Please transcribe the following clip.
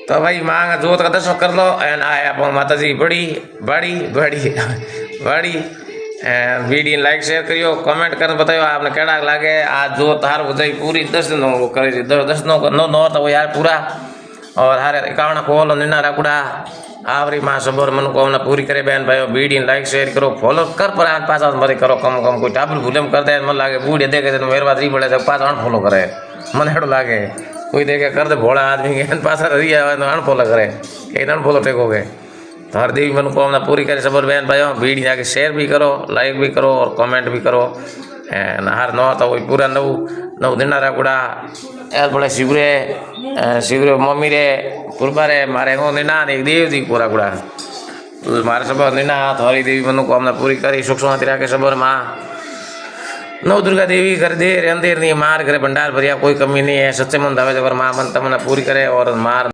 तो भाई मांग जोत का दर्शन कर लो एंड आया आप माता जी बड़ी बड़ी बड़ी बड़ी वीडियो लाइक शेयर करियो कमेंट कर बताओ आपने केड़ा लागे आज जोत हार बुझाई पूरी 10 दिन वो करे 10 नो तो वो यार पूरा और हारे 51 खोलो निना राकुड़ा आवरी मां सबर मन को पूरी करे बहन भाई वीडियो लाइक शेयर करो फॉलो कर पर आज पास मरे करो कम कम कोई टाबल भूले कर दे मन लागे बूढ़े देखे मेहरबानी बड़े पास अनफॉलो करे मन हेड़ो लागे कोई देखे कर दे भोला आदमी के पास रही अनफॉलो करे कहीं अनफॉलो टेकोगे तो हर देवी मनोकामना पूरी करे सबर बहन भाइयों वीडियो जाके शेयर भी करो लाइक भी करो और कमेंट भी करो हर नौ तो वही पूरा नव दिन राकुड़ा यार बड़े शिवरे मम्मी रे पूर्वा रे मारे हो निना एक देव जी पूरा कुड़ा मारे सबर निना तो हरी देवी मनोकामना पूरी करी सुख शांति राखे सबर माँ नव दुर्गा देवी कर दे अंधेर नहीं मार करे भंडार भरिया कोई कमी नहीं है सच्चे मन धावे जबर माँ मन तमन्ना पूरी करे और मार